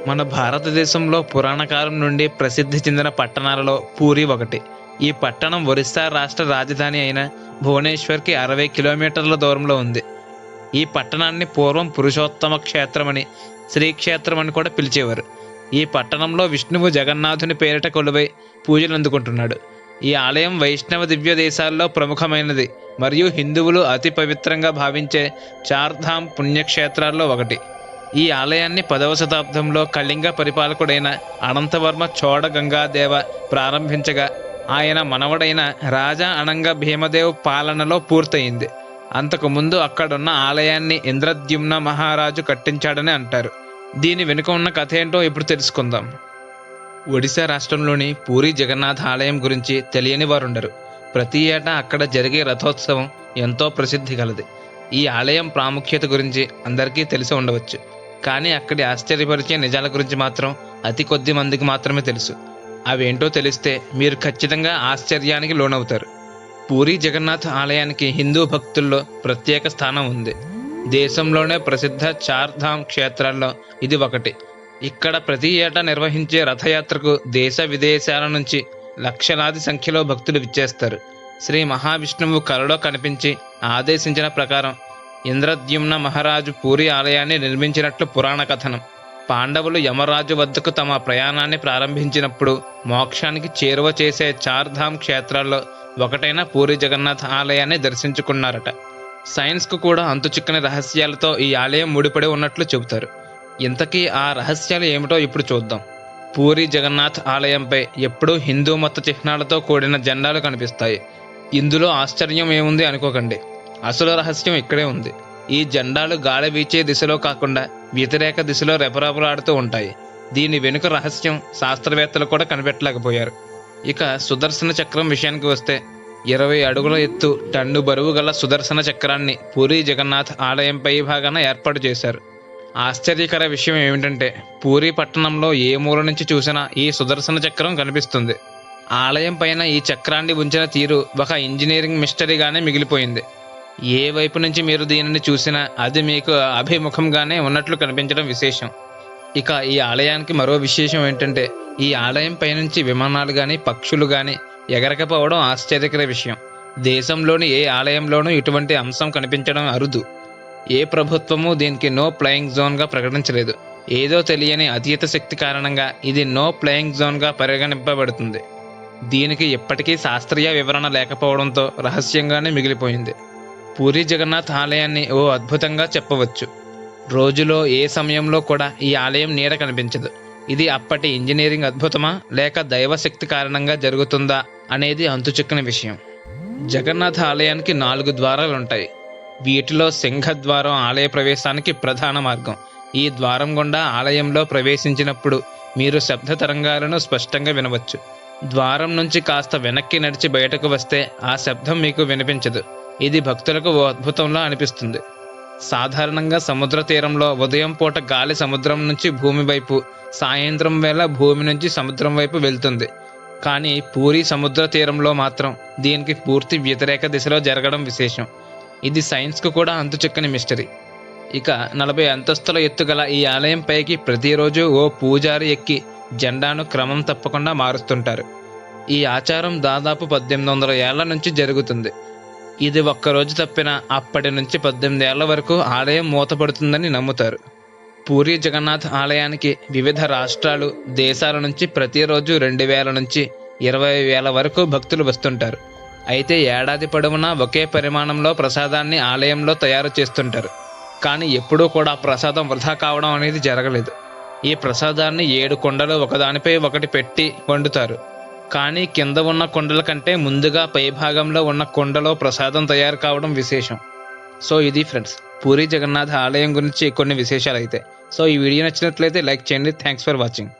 మన భారతదేశంలో పురాణ కాలం నుండి ప్రసిద్ధి చెందిన పట్టణాలలో పూరి ఒకటి. ఈ పట్టణం ఒరిస్సా రాష్ట్ర రాజధాని అయిన భువనేశ్వర్కి 60 కిలోమీటర్ల దూరంలో ఉంది. ఈ పట్టణాన్ని పూర్వం పురుషోత్తమ క్షేత్రమని, శ్రీక్షేత్రమని కూడా పిలిచేవారు. ఈ పట్టణంలో విష్ణువు జగన్నాథుని పేరిట కొలువై పూజలు అందుకుంటున్నాడు. ఈ ఆలయం వైష్ణవ దివ్య దేశాల్లో ప్రముఖమైనది మరియు హిందువులు అతి పవిత్రంగా భావించే చార్ధామ్ పుణ్యక్షేత్రాల్లో ఒకటి. ఈ ఆలయాన్ని 10వ శతాబ్దంలో కళింగ పరిపాలకుడైన అనంతవర్మ చోడ గంగాదేవ ప్రారంభించగా ఆయన మనవడైన రాజా అనంగ భీమదేవ్ పాలనలో పూర్తయింది. అంతకుముందు అక్కడున్న ఆలయాన్ని ఇంద్రద్యుమ్న మహారాజు కట్టించాడని అంటారు. దీని వెనుక ఉన్న కథ ఏంటో ఇప్పుడు తెలుసుకుందాం. ఒడిశా రాష్ట్రంలోని పూరి జగన్నాథ ఆలయం గురించి తెలియని వారుండరు. ప్రతి ఏటా అక్కడ జరిగే రథోత్సవం ఎంతో ప్రసిద్ధి కలది. ఈ ఆలయం ప్రాముఖ్యత గురించి అందరికీ తెలిసి ఉండవచ్చు, కానీ అక్కడి ఆశ్చర్యపరిచే నిజాల గురించి మాత్రం అతి కొద్ది మందికి మాత్రమే తెలుసు. అవేంటో తెలిస్తే మీరు ఖచ్చితంగా ఆశ్చర్యానికి లోనవుతారు. పూరి జగన్నాథ్ ఆలయానికి హిందూ భక్తుల్లో ప్రత్యేక స్థానం ఉంది. దేశంలోనే ప్రసిద్ధ చార్ధామ్ క్షేత్రాల్లో ఇది ఒకటి. ఇక్కడ ప్రతి ఏటా నిర్వహించే రథయాత్రకు దేశ విదేశాల నుంచి లక్షలాది సంఖ్యలో భక్తులు విచ్చేస్తారు. శ్రీ మహావిష్ణువు కలలో కనిపించి ఆదేశించిన ప్రకారం ఇంద్రద్యుమ్న మహారాజు పూరి ఆలయాన్ని నిర్మించినట్లు పురాణ కథనం. పాండవులు యమరాజు వద్దకు తమ ప్రయాణాన్ని ప్రారంభించినప్పుడు మోక్షానికి చేరువ చేసే చార్ధామ్ క్షేత్రాల్లో ఒకటైన పూరి జగన్నాథ్ ఆలయాన్ని దర్శించుకున్నారట. సైన్స్కు కూడా అంతుచిక్కని రహస్యాలతో ఈ ఆలయం ముడిపడి ఉన్నట్లు చెబుతారు. ఇంతకీ ఆ రహస్యాలు ఏమిటో ఇప్పుడు చూద్దాం. పూరి జగన్నాథ్ ఆలయంపై ఎప్పుడూ హిందూ మత చిహ్నాలతో కూడిన జెండాలు కనిపిస్తాయి. ఇందులో ఆశ్చర్యం ఏముంది అనుకోకండి, అసలు రహస్యం ఇక్కడే ఉంది. ఈ జెండాలు గాలి వీచే దిశలో కాకుండా వ్యతిరేక దిశలో రెపరెపలాడుతూ ఉంటాయి. దీని వెనుక రహస్యం శాస్త్రవేత్తలు కూడా కనిపెట్టలేకపోయారు. ఇక సుదర్శన చక్రం విషయానికి వస్తే 20 అడుగుల ఎత్తు, టన్ను బరువు గల సుదర్శన చక్రాన్ని పూరి జగన్నాథ్ ఆలయం పై భాగాన ఏర్పాటు చేశారు. ఆశ్చర్యకర విషయం ఏమిటంటే పూరి పట్టణంలో ఏ మూల నుంచి చూసినా ఈ సుదర్శన చక్రం కనిపిస్తుంది. ఆలయం పైన ఈ చక్రాన్ని ఉంచిన తీరు ఒక ఇంజనీరింగ్ మిస్టరీగానే మిగిలిపోయింది. ఏ వైపు నుంచి మీరు దీనిని చూసినా అది మీకు అభిముఖంగానే ఉన్నట్లు కనిపించడం విశేషం. ఇక ఈ ఆలయానికి మరో విశేషం ఏంటంటే ఈ ఆలయం పైనుంచి విమానాలు కానీ పక్షులు కానీ ఎగరకపోవడం ఆశ్చర్యకర విషయం. దేశంలోని ఏ ఆలయంలోనూ ఇటువంటి అంశం కనిపించడం అరుదు. ఏ ప్రభుత్వము దీనికి నో ఫ్లయింగ్ జోన్గా ప్రకటించలేదు. ఏదో తెలియని అతీత శక్తి కారణంగా ఇది నో ఫ్లయింగ్ జోన్గా పరిగణింపబడుతుంది. దీనికి ఇప్పటికీ శాస్త్రీయ వివరణ లేకపోవడంతో రహస్యంగానే మిగిలిపోయింది. పూరి జగన్నాథ్ ఆలయాన్ని ఓ అద్భుతంగా చెప్పవచ్చు. రోజులో ఏ సమయంలో కూడా ఈ ఆలయం నీడ కనిపించదు. ఇది అప్పటి ఇంజనీరింగ్ అద్భుతమా లేక దైవశక్తి కారణంగా జరుగుతుందా అనేది అంతుచిక్కని విషయం. జగన్నాథ ఆలయానికి 4 ద్వారాలుంటాయి. వీటిలో సింహద్వారం ఆలయ ప్రవేశానికి ప్రధాన మార్గం. ఈ ద్వారం గుండా ఆలయంలో ప్రవేశించినప్పుడు మీరు శబ్ద తరంగాలను స్పష్టంగా వినవచ్చు. ద్వారం నుంచి కాస్త వెనక్కి నడిచి బయటకు వస్తే ఆ శబ్దం మీకు వినిపించదు. ఇది భక్తులకు ఓ అద్భుతంలా అనిపిస్తుంది. సాధారణంగా సముద్ర తీరంలో ఉదయం పూట గాలి సముద్రం నుంచి భూమి వైపు, సాయంత్రం వేళ భూమి నుంచి సముద్రం వైపు వెళ్తుంది. కానీ పూరి సముద్ర తీరంలో మాత్రం దీనికి పూర్తి వ్యతిరేక దిశలో జరగడం విశేషం. ఇది సైన్స్కు కూడా అంతుచిక్కని మిస్టరీ. ఇక 40 అంతస్తుల ఎత్తుగల ఈ ఆలయం పైకి ప్రతిరోజు ఓ పూజారి ఎక్కి జెండాను క్రమం తప్పకుండా మారుస్తుంటారు. ఈ ఆచారం దాదాపు 1800 ఏళ్ల నుంచి జరుగుతుంది. ఇది ఒక్కరోజు తప్పినా అప్పటి నుంచి 18 ఏళ్ల వరకు ఆలయం మూతపడుతుందని నమ్ముతారు. పూరి జగన్నాథ్ ఆలయానికి వివిధ రాష్ట్రాలు, దేశాల నుంచి ప్రతిరోజు 2000 నుంచి 20,000 వరకు భక్తులు వస్తుంటారు. అయితే ఏడాది పొడవునా ఒకే పరిమాణంలో ప్రసాదాన్ని ఆలయంలో తయారు చేస్తుంటారు. కానీ ఎప్పుడూ కూడా ప్రసాదం వృధా కావడం అనేది జరగలేదు. ఈ ప్రసాదాన్ని 7 కుండలు ఒకదానిపై ఒకటి పెట్టి వండుతారు. కానీ కింద ఉన్న కుండల కంటే ముందుగా పైభాగంలో ఉన్న కుండలో ప్రసాదం తయారు కావడం విశేషం. సో ఇది ఫ్రెండ్స్, పూరి జగన్నాథ ఆలయం గురించి కొన్ని విశేషాలు అయితే. సో ఈ వీడియో నచ్చినట్లయితే లైక్ చేయండి. Thanks for watching.